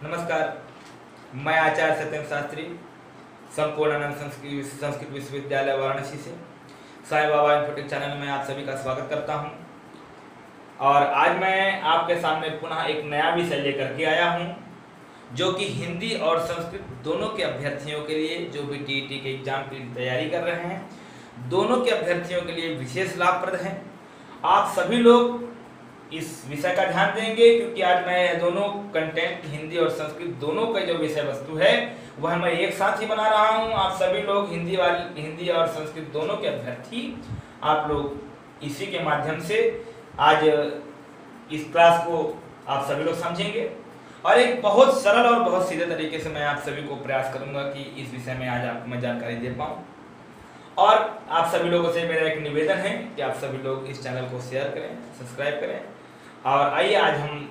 नमस्कार, मैं आचार्य सत्यम शास्त्री संपूर्णानंद संस्कृत विश्वविद्यालय वाराणसी से साईं बाबा इन्फोटेक चैनल में आप सभी का स्वागत करता हूं। और आज मैं आपके सामने पुनः एक नया विषय लेकर के आया हूं, जो कि हिंदी और संस्कृत दोनों के अभ्यर्थियों के लिए, जो भी टीईटी के एग्जाम की तैयारी कर रहे हैं, दोनों के अभ्यर्थियों के लिए विशेष लाभप्रद है। आप सभी लोग इस विषय का ध्यान देंगे, क्योंकि आज मैं दोनों कंटेंट हिंदी और संस्कृत दोनों का जो विषय वस्तु है वह मैं एक साथ ही बना रहा हूं। आप सभी लोग हिंदी और संस्कृत दोनों के अभ्यर्थी, आप लोग इसी के माध्यम से आज इस क्लास को आप सभी लोग समझेंगे और एक बहुत सरल और बहुत सीधे तरीके से मैं आप सभी को प्रयास करूंगा कि इस विषय में आज आपको मैं जानकारी दे पाऊँ। और आप सभी लोगों से मेरा एक निवेदन है कि आप सभी लोग इस चैनल को शेयर करें, सब्सक्राइब करें। और आइए आज हम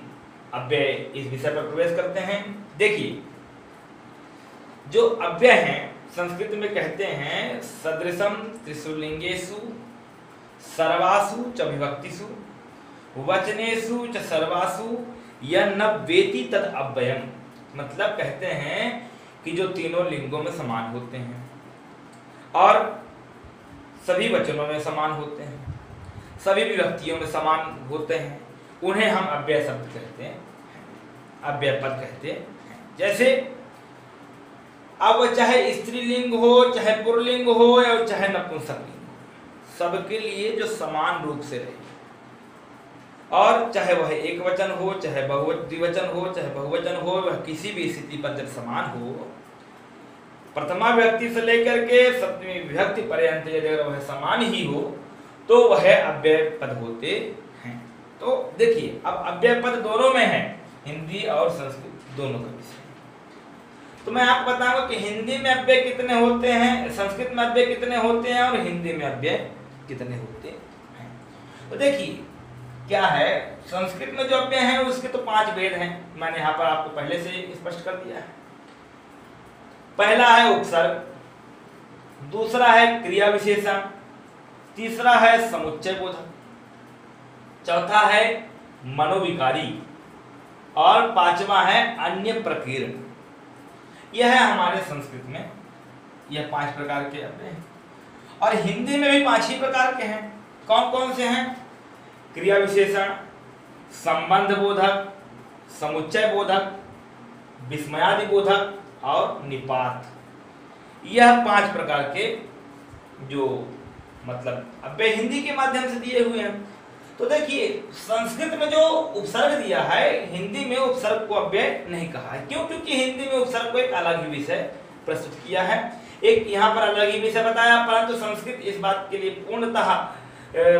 अव्यय इस विषय पर प्रवेश करते हैं। देखिए, जो अव्यय हैं संस्कृत में कहते हैं सदृशम त्रिशुलिंगेषु सर्वासु च विभक्तिषु वचनेषु च सर्वासु यह न वेति तद अव्ययम। मतलब कहते हैं कि जो तीनों लिंगों में समान होते हैं और सभी वचनों में समान होते हैं, सभी विभक्तियों में समान होते हैं, उन्हें हम अव्यय शब्द कहते हैं, अव्यय पद कहते हैं। जैसे अब चाहे स्त्रीलिंग हो, चाहे पुल्लिंग हो या चाहे नपुंसकलिंग हो, सबके लिए जो समान रूप से रहे, और चाहे वह एक वचन हो, चाहे द्विवचन हो, चाहे बहुवचन हो, वह किसी भी स्थिति पर जब समान हो, प्रथमा विभक्ति से लेकर के सप्तमी विभक्ति पर्यंत यदि अगर वह समान ही हो तो वह अव्यय पद होते हैं। तो देखिए, अब अव्यय पद दोनों में है, हिंदी और संस्कृत दोनों का विषय। तो मैं आपको बताऊंगा कि हिंदी में अव्यय कितने होते हैं, संस्कृत में अव्यय कितने होते हैं और हिंदी में अव्यय कितने होते हैं। तो देखिए क्या है, संस्कृत में जो अव्यय हैं उसके तो 5 भेद हैं। मैंने यहाँ पर आपको पहले से स्पष्ट कर दिया है। पहला है उपसर्ग, दूसरा है क्रिया विशेषण, तीसरा है समुच्चय बोधक, चौथा है मनोविकारी और पांचवा है अन्य प्रकीर्ण। यह है हमारे संस्कृत में, यह 5 प्रकार के अव्यय हैं। और हिंदी में भी 5 ही प्रकार के हैं। कौन कौन से हैं? क्रिया विशेषण, संबंध बोधक, समुच्चय बोधक, विस्मयादि बोधक और निपात। यह 5 प्रकार के जो मतलब अव्यय हिंदी के माध्यम से दिए हुए हैं। तो देखिए, संस्कृत में जो उपसर्ग दिया है, हिंदी में उपसर्ग को अव्यय नहीं कहा है। क्यों? क्योंकि हिंदी में उपसर्ग को एक अलग ही विषय प्रस्तुत किया है, एक यहाँ पर अलग ही विषय बताया, परंतु संस्कृत इस बात के लिए पूर्णतः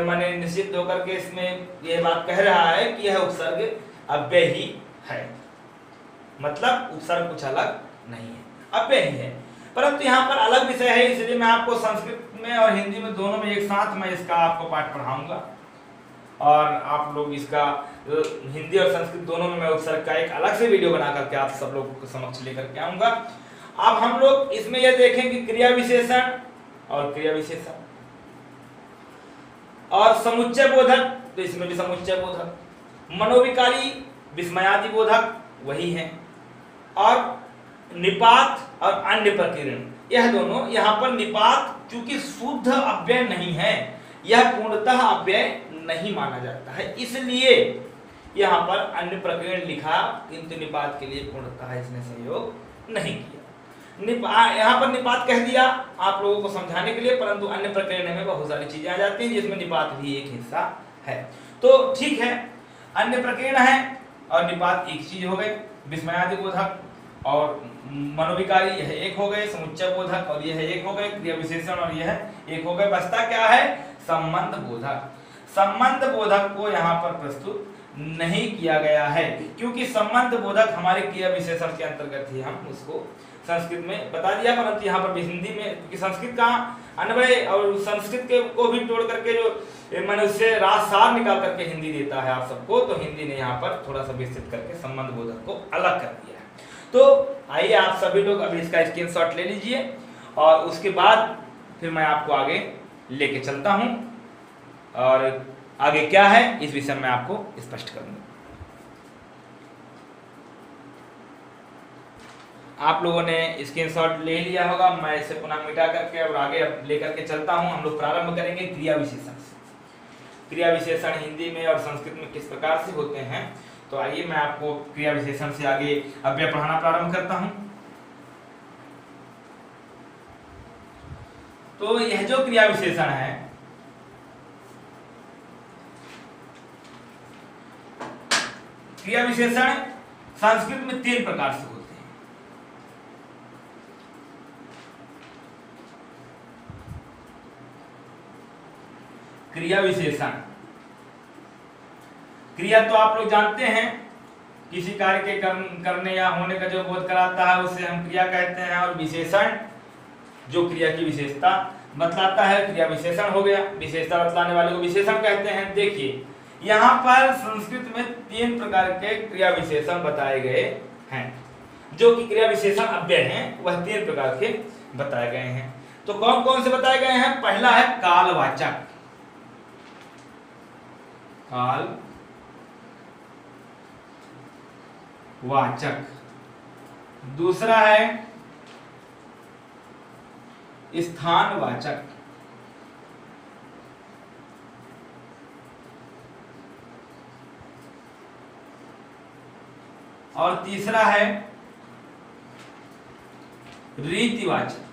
माने निश्चित होकर के इसमें यह बात कह रहा है कि यह उपसर्ग अव्यय ही है। मतलब उपसर्ग कुछ अलग नहीं है, अव्यय ही है, परंतु यहाँ पर अलग विषय है। इसलिए मैं आपको संस्कृत में और हिंदी में दोनों में एक साथ मैं इसका आपको पाठ पढ़ाऊंगा और आप लोग इसका हिंदी और संस्कृत दोनों में मैं उपसर्ग का एक अलग से वीडियो बना करके आप सब लोगों को समक्ष लेकर के आऊंगा। अब हम लोग इसमें यह देखें कि क्रिया विशेषण और क्रिया विशेषण और समुच्चय बोधक, तो इसमें भी समुच्चय बोधक, मनोविकारी, विस्मयादि बोधक वही है, और निपात और अन्य प्रकीर्ण, यह दोनों। यहाँ पर निपात चूंकि शुद्ध अव्यय नहीं है, यह पूर्णतः अव्यय नहीं माना जाता है, इसलिए यहाँ पर अन्य प्रकीर्ण लिखा, किंतु निपात के लिए पूर्णतः इसने सहयोग नहीं किया। यहाँ पर निपात कह दिया आप लोगों को समझाने के लिए, परंतु अन्य प्रकीर्ण में बहुत सारी चीजें आ जाती हैं जिसमें निपात भी एक हिस्सा है। तो ठीक है, अन्य प्रकीर्ण है और निपात एक चीज हो गई, विस्मयादि बोधक और मनोविकारी यह एक हो गए, समुच्चय बोधक और यह एक हो गए, क्रिया विशेषण और यह एक हो गए। बचता क्या है? संबंध बोधक। संबंध बोधक को यहाँ पर प्रस्तुत नहीं किया गया है, क्योंकि संबंध बोधक हमारे क्रिया विशेषण के अंतर्गत ही हम उसको संस्कृत में बता दिया, परंतु यहाँ पर हिंदी में, क्योंकि संस्कृत का अन्वय और संस्कृत के को भी जोड़ करके जो मैंने उससे राजसार निकाल करके हिंदी देता है आप सबको, तो हिंदी ने यहाँ पर थोड़ा सा विस्तृत करके संबंध बोधक को अलग कर दिया है। तो आइए आप सभी लोग अभी इसका स्क्रीनशॉट ले लीजिए और उसके बाद फिर मैं आपको आगे लेके चलता हूं और आगे क्या है इस विषय में आपको स्पष्ट करूंगा। आप लोगों ने स्क्रीनशॉट ले लिया होगा। मैं इसे पुनः मिटा करके और आगे लेकर के चलता हूं। हम लोग प्रारंभ करेंगे क्रिया विशेषण से। क्रिया विशेषण हिंदी में और संस्कृत में किस प्रकार से होते हैं, तो आइए मैं आपको क्रिया विशेषण से आगे अव्यय पढ़ाना प्रारंभ करता हूं। तो यह जो क्रिया विशेषण है, क्रिया विशेषण संस्कृत में 3 प्रकार से होते हैं। क्रिया विशेषण, क्रिया तो आप लोग जानते हैं, किसी कार्य के करने या होने का जो बोध कराता है उसे हम क्रिया कहते हैं। और विशेषण जो क्रिया की विशेषता बतलाता है, क्रिया विशेषण हो गया। विशेषता बतलाने वाले को विशेषण कहते हैं। देखिए यहाँ पर संस्कृत में 3 प्रकार के क्रिया विशेषण बताए गए हैं। जो कि क्रिया विशेषण अव्यय हैं वह 3 प्रकार के बताए गए हैं। तो कौन कौन से बताए गए हैं? पहला है कालवाचक, कालवाचक। दूसरा है स्थानवाचक, और तीसरा है रीतिवाचक।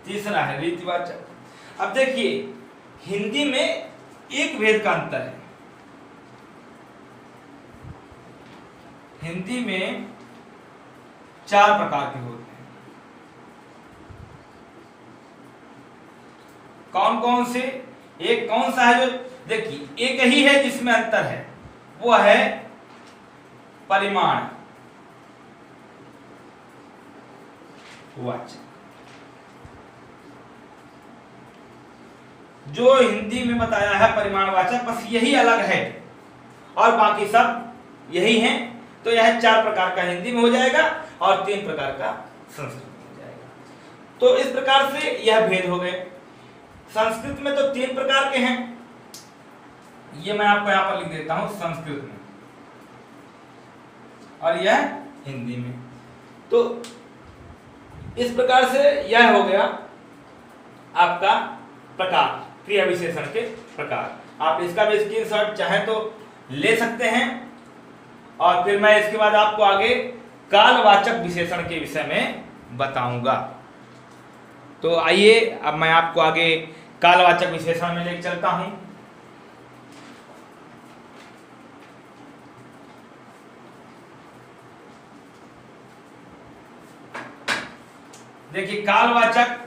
तीसरा है रीतिवाचक। अब देखिए हिंदी में एक भेद का अंतर है। हिंदी में 4 प्रकार के होते हैं। कौन कौन से? एक कौन सा है जो, देखिए एक ही है जिसमें अंतर है, वो है परिमाण वाचक। जो हिंदी में बताया है परिमाणवाचक, बस यही अलग है और बाकी सब यही हैं। तो यह 4 प्रकार का हिंदी में हो जाएगा और 3 प्रकार का संस्कृत में हो जाएगा। तो इस प्रकार से यह भेद हो गए। संस्कृत में तो 3 प्रकार के हैं, ये मैं आपको यहां पर लिख देता हूं, संस्कृत में, और यह हिंदी में। तो इस प्रकार से यह हो गया आपका प्रकार, क्रिया विशेषण के प्रकार। आप इसका भी स्क्रीनशॉट चाहे तो ले सकते हैं। और फिर मैं इसके बाद आपको आगे कालवाचक विशेषण के विषय में बताऊंगा। तो आइए अब मैं आपको आगे कालवाचक विशेषण में लेकर चलता हूं। देखिए कालवाचक,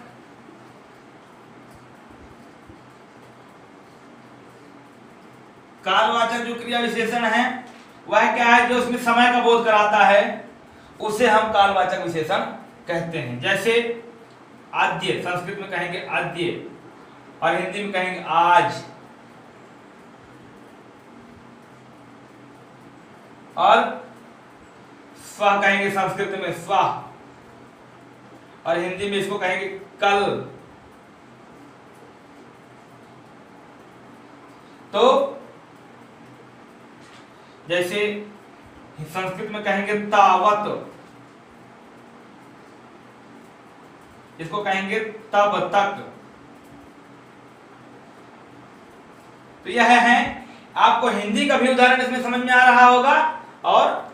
कालवाचक जो क्रिया विशेषण है वह क्या है? जो उसमें समय का बोध कराता है उसे हम कालवाचक विशेषण कहते हैं। जैसे आद्य, संस्कृत में कहेंगे आद्य और हिंदी में कहेंगे आज, और स्व कहेंगे संस्कृत में स्व, और हिंदी में इसको कहेंगे कल। तो जैसे संस्कृत में कहेंगे तावत, इसको कहेंगे तब तक। तो यह है, आपको हिंदी का भी उदाहरण इसमें समझ में आ रहा होगा और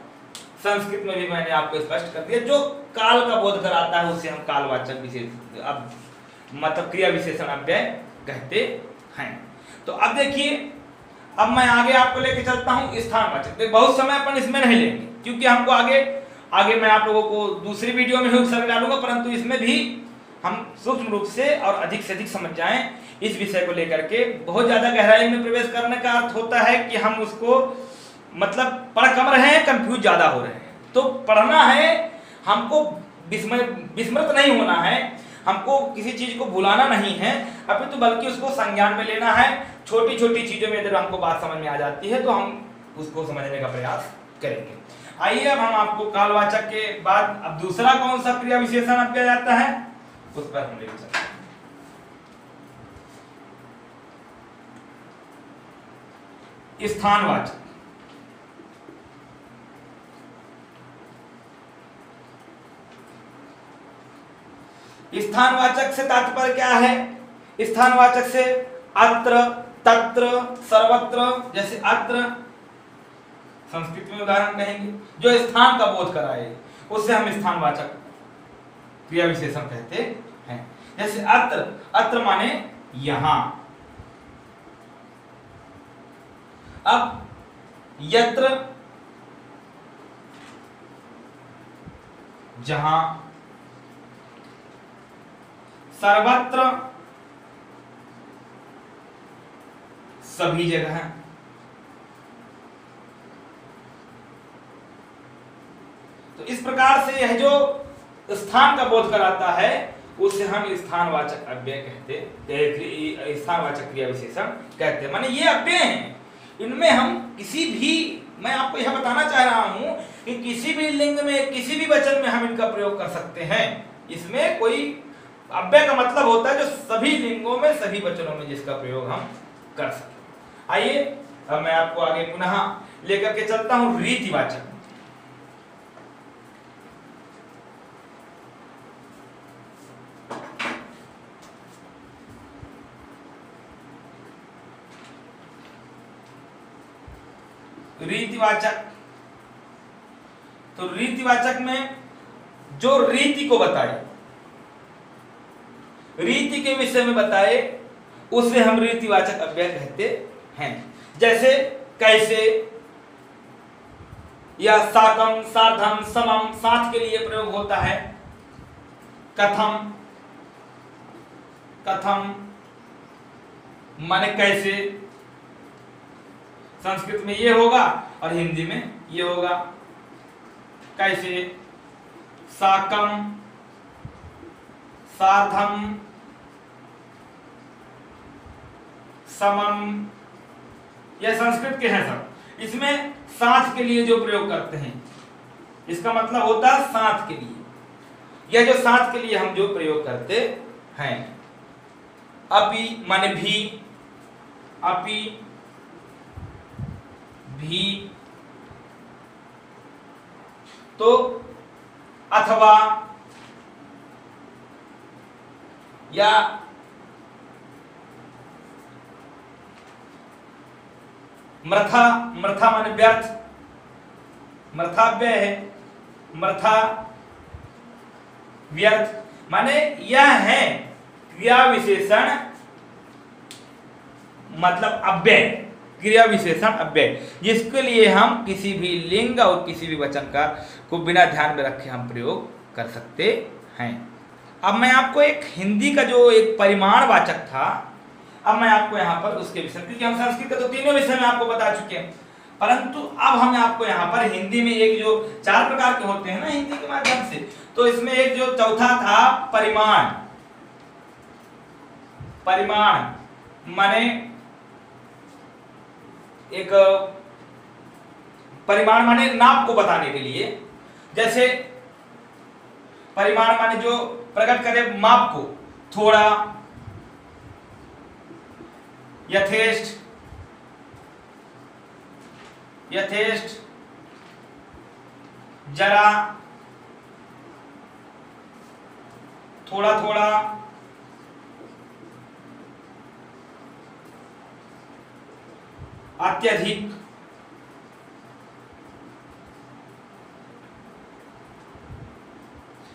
संस्कृत में भी मैंने आपको स्पष्ट कर दिया। जो काल का बोध कराता है उसे हम कालवाचक विशेषण, अब मतलब क्रिया विशेषण अव्यय कहते हैं। तो अब देखिए, अब मैं आगे आपको लेके चलता हूं स्थानवाचक। तो बहुत समय अपन इसमें नहीं लेंगे क्योंकि हमको आगे मैं आप लोगों को दूसरी वीडियो में ही सर्वे डालूंगा, परंतु इसमें भी हम सूक्ष्म रूप से और अधिक से अधिक समझ जाएं इस विषय को लेकर के। बहुत ज्यादा गहराई में प्रवेश करने का अर्थ होता है कि हम उसको मतलब पढ़ कम रहे हैं, कंफ्यूज ज्यादा हो रहे हैं। तो पढ़ना है, हमको विस्मृत नहीं होना है, हमको किसी चीज को भुलाना नहीं है, अपितु बल्कि उसको संज्ञान में लेना है। छोटी छोटी चीजों में अगर हमको बात समझ में आ जाती है तो हम उसको समझने का प्रयास करेंगे। आइए अब हम आपको कालवाचक के बाद अब दूसरा कौन सा क्रिया विशेषण अब किया जाता है उस पर हम लेकर चलते हैं। स्थानवाचक। स्थानवाचक से तात्पर्य क्या है? स्थानवाचक से अत्र, तत्र, सर्वत्र, जैसे अत्र संस्कृत में उदाहरण कहेंगे जो स्थान का बोध कराए, उससे हम स्थानवाचक क्रिया विशेषण कहते हैं। जैसे अत्र, अत्र माने यहां। अब यत्र जहां, सर्वत्र सभी जगह, तो इस प्रकार से यह जो स्थान का बोध कराता है उसे हम स्थानवाचक अव्यय कहते, स्थानवाचक क्रिया विशेषण कहते हैं। माने ये अव्यय हैं, इनमें हम किसी भी, मैं आपको यह बताना चाह रहा हूं कि किसी भी लिंग में, किसी भी वचन में हम इनका प्रयोग कर सकते हैं। इसमें कोई अव्यय का मतलब होता है जो सभी लिंगों में, सभी वचनों में जिसका प्रयोग हम कर सकें। आइए अब मैं आपको आगे पुनः लेकर के चलता हूं रीतिवाचक। रीतिवाचक, तो रीतिवाचक में जो रीति को बताए, रीति के विषय में बताए, उसे हम रीतिवाचक अव्यय कहते हैं। जैसे कैसे या साकम, साधम, समम, साथ के लिए प्रयोग होता है। कथम, कथम माने कैसे, संस्कृत में ये होगा और हिंदी में ये होगा कैसे। साकम, साधम, समम, यह संस्कृत के हैं सब। इसमें साथ के लिए जो प्रयोग करते हैं, इसका मतलब होता है साथ के लिए। यह जो साथ के लिए हम जो प्रयोग करते हैं, अपि माने भी, अपि, भी, तो अथवा, या मृथा, मृथा माने व्यर्थ, मृथाव्यय है, मृथा व्यर्थ, माने यह है क्रिया विशेषण, मतलब अव्यय, क्रिया विशेषण अव्यय, जिसके लिए हम किसी भी लिंग और किसी भी वचन का को बिना ध्यान में रखे हम प्रयोग कर सकते हैं। अब मैं आपको एक हिंदी का जो एक परिमाणवाचक था, अब मैं आपको यहाँ पर उसके विषय, क्योंकि हम संस्कृत के तो तीनों विषय में आपको बता चुके हैं, परंतु अब हम आपको यहाँ पर हिंदी में एक जो 4 प्रकार के होते हैं ना हिंदी के माध्यम से, तो इसमें एक जो चौथा था परिमाण। परिमाण माने एक परिमाण माने नाप को बताने के लिए, जैसे परिमाण माने जो प्रकट करे माप को, थोड़ा, यथेष्ट, यथेष्ट, जरा, थोड़ा थोड़ा, अत्यधिक,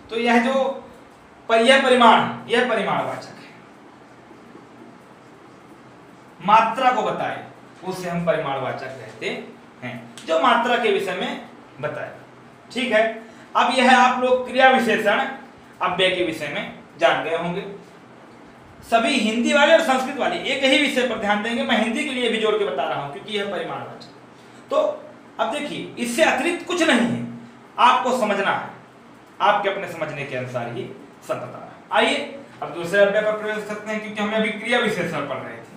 तो यह जो यह परिमाण, यह परिमाणवाचक है। मात्रा को बताए उसे हम परिमाणवाचक कहते हैं, जो मात्रा के विषय में बताए। ठीक है, अब यह आप लोग क्रिया विशेषण अव्यय के विषय में जान गए होंगे। सभी हिंदी वाले और संस्कृत वाले एक ही विषय पर ध्यान देंगे। मैं हिंदी के लिए भी जोड़ के बता रहा हूं क्योंकि यह परिमाणवाचक। तो अब देखिए, इससे अतिरिक्त कुछ नहीं है, आपको समझना है, आपके अपने समझने के अनुसार ही सब बता रहा है। आइए अब दूसरे अव्यय पर प्रवेश करते हैं, क्योंकि हमने अभी क्रिया विशेषण पढ़ रहे थे।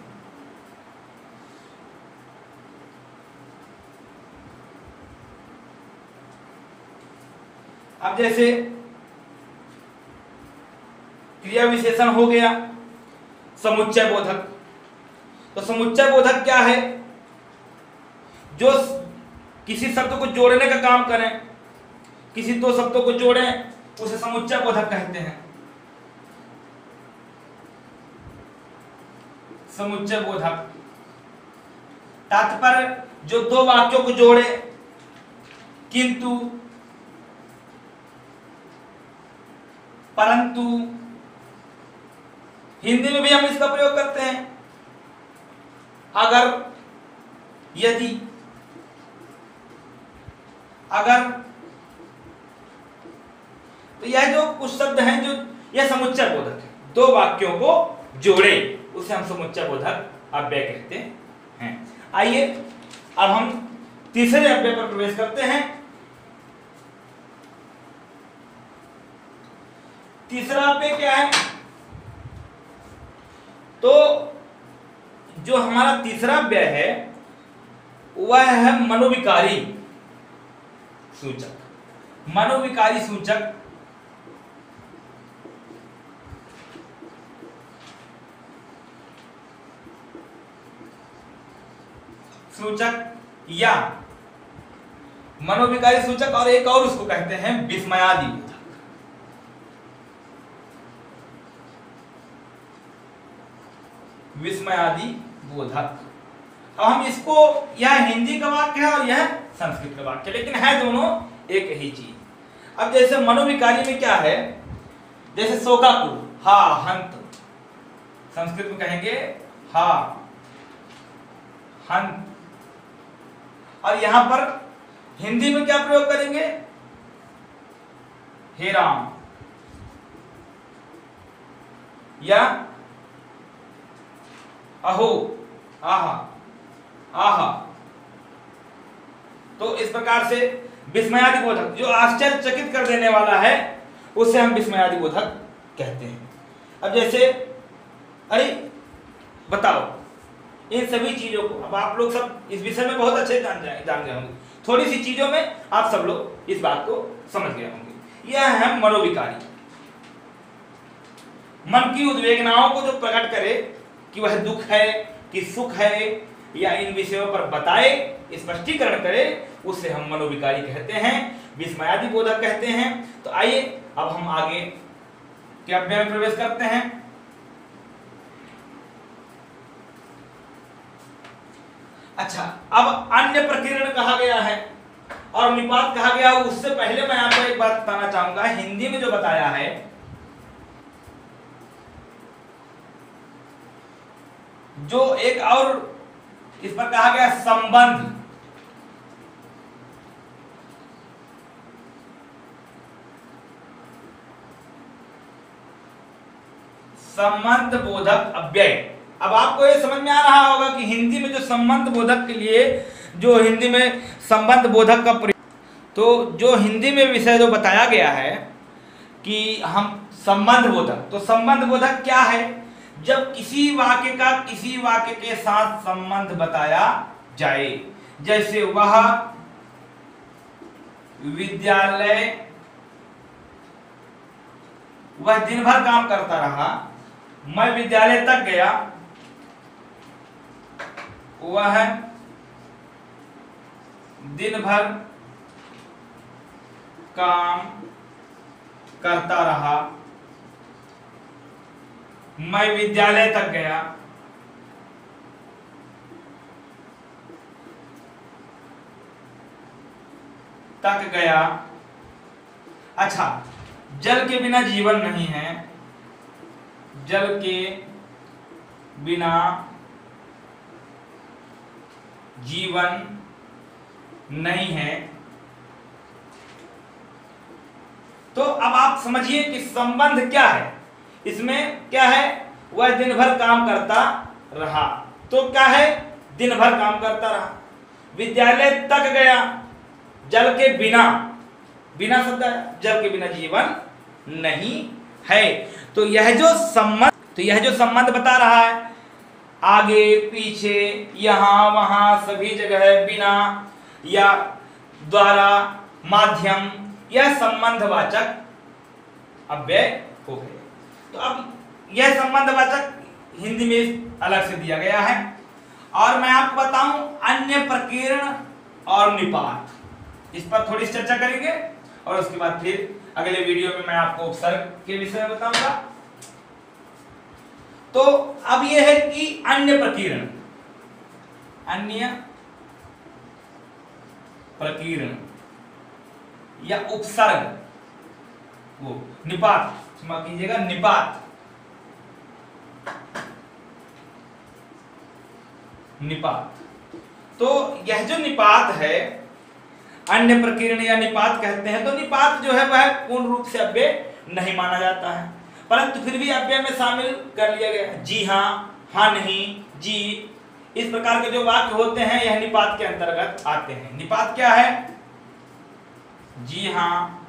अब जैसे क्रिया विशेषण हो गया समुच्चय बोधक। तो समुच्चय बोधक क्या है? जो किसी शब्द को जोड़ने का काम करें, किसी दो शब्दों को जोड़ें, उसे समुच्चय बोधक कहते हैं। समुच्चय बोधक तात्पर्य जो दो वाक्यों को जोड़े, किंतु, परंतु, हिंदी में भी हम इसका प्रयोग करते हैं। अगर, यदि, अगर, तो यह जो कुछ शब्द हैं जो यह समुच्चय बोधक है, दो वाक्यों को जोड़े, उसे हम समुच्चय बोधक अव्यय कहते हैं। आइए अब हम तीसरे अव्यय पर प्रवेश करते हैं। तीसरा अव्यय क्या है? तो जो हमारा तीसरा अव्यय है वह है मनोविकारी सूचक। मनोविकारी सूचक या मनोविकारी सूचक, और एक और उसको कहते हैं विस्मयादि बोधक। विस्मयादि बोधक। अब हम इसको, यह हिंदी का वाक्य है और यह संस्कृत का वाक्य, लेकिन है दोनों एक ही चीज। अब जैसे मनोविकारी में क्या है, जैसे शोकाकुल, हा हंत, संस्कृत में कहेंगे हा हंत, और यहां पर हिंदी में क्या प्रयोग करेंगे, हे राम, या अहो, आहा, आहा। तो इस प्रकार से विस्मयादि बोधक, जो आश्चर्यचकित कर देने वाला है, उसे हम विस्मयादि बोधक कहते हैं। अब जैसे, अरे बताओ, इन सभी चीजों को, अब आप लोग सब इस विषय में बहुत अच्छे जान गए होंगे, थोड़ी सी चीजों में आप सब लोग इस बात को समझ गए होंगे। यह है मनोविकारी। मन की उद्वेगनाओं को जो प्रकट करे कि वह दुख है कि सुख है, या इन विषयों पर बताए, स्पष्टीकरण करे, उसे हम मनोविकारी कहते हैं, विस्मयादि बोधक कहते हैं। तो आइए अब हम आगे के अव्यय में प्रवेश करते हैं। अच्छा, अब अन्य प्रकीर्ण कहा गया है और निपात कहा गया। उससे पहले मैं आपको एक बात बताना चाहूंगा, हिंदी में जो बताया है, जो एक और इस पर कहा गया संबंध, संबंध बोधक अव्यय। अब आपको ये समझ में आ रहा होगा कि हिंदी में जो संबंध बोधक के लिए, जो हिंदी में संबंध बोधक का प्रयोग, तो जो हिंदी में विषय जो बताया गया है कि हम संबंध बोधक, तो संबंध बोधक क्या है, जब किसी वाक्य का किसी वाक्य के साथ संबंध बताया जाए। जैसे वह विद्यालय, वह दिन भर काम करता रहा, मैं विद्यालय तक गया, वह दिन भर काम करता रहा, मैं विद्यालय तक गया। तक गया। अच्छा, जल के बिना जीवन नहीं है, जल के बिना जीवन नहीं है। तो अब आप समझिए कि संबंध क्या है। इसमें क्या है, वह दिन भर काम करता रहा, तो क्या है, दिन भर काम करता रहा। विद्यालय तक गया, जल के बिना, बिना शब्द है, जल के बिना जीवन नहीं है। तो यह जो संबंध बता रहा है, आगे पीछे यहां वहां सभी जगह, बिना या द्वारा, माध्यम, यह संबंधवाचक अव्यय हो गए। तो अब यह संबंधवाचक हिंदी में अलग से दिया गया है। और मैं आपको बताऊं, अन्य प्रकीर्ण और निपात, इस पर थोड़ी चर्चा करेंगे और उसके बाद फिर अगले वीडियो में मैं आपको उपसर्ग के विषय में बताऊंगा। तो अब यह है कि अन्य प्रकीर्ण, अन्य प्रकीर्ण या उपसर्ग, वो निपात, क्षमा कीजिएगा, निपात, निपात। तो यह जो निपात है, अन्य प्रकीर्ण या निपात कहते हैं, तो निपात जो है वह पूर्ण रूप से अव्यय नहीं माना जाता है, परंतु फिर भी अव्यय में शामिल कर लिया गया। जी हाँ, हाँ नहीं, जी, इस प्रकार के जो वाक्य होते हैं यह निपात के अंतर्गत आते हैं। निपात क्या है? जी हाँ,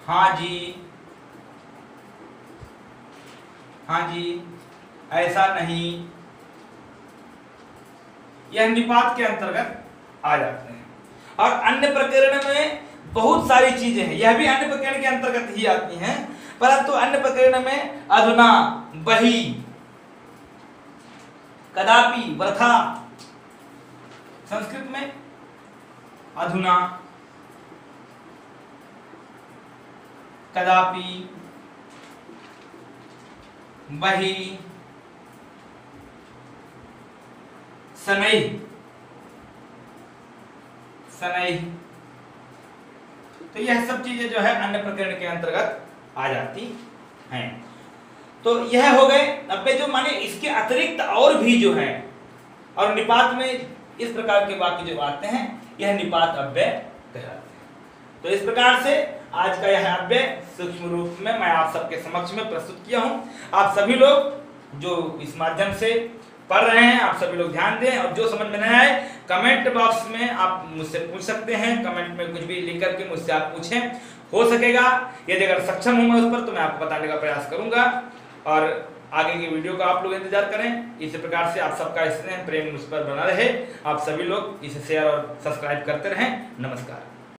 हाँ जी, हाँ जी, ऐसा नहीं, यह निपात के अंतर्गत आ जाते हैं। और अन्य प्रकरण में बहुत सारी चीजें हैं, यह भी अन्य प्रकरण के अंतर्गत ही आती हैं, परंतु अन्य प्रकरण में अधुना, बही, कदापि, वृथा, संस्कृत में अधुना, कदापि, बही, शनैः, शनैः, तो यह सब चीजें जो है अन्य प्रकरण के अंतर्गत आ जाती हैं। तो यह हो गए अव्यय, जो माने इसके अतिरिक्त और भी जो है, और निपात में इस प्रकार के वाक्य जो आते हैं यह निपात अव्यय कहलाते हैं। तो इस प्रकार से आज का यह अव्यय सूक्ष्म रूप में मैं आप सबके समक्ष में प्रस्तुत किया हूं। आप सभी लोग जो इस माध्यम से पढ़ रहे हैं, आप सभी लोग ध्यान दें, और जो समझ में नहीं आए कमेंट बॉक्स में आप मुझसे पूछ सकते हैं। कमेंट में कुछ भी लिख करके मुझसे आप पूछें, हो सकेगा यदि अगर सक्षम हूं मैं उस पर, तो मैं आपको बताने का प्रयास करूंगा। और आगे की वीडियो का आप लोग इंतजार करें। इसी प्रकार से आप सबका स्नेह प्रेम मुझ पर बना रहे। आप सभी लोग इसे शेयर और सब्सक्राइब करते रहें। नमस्कार।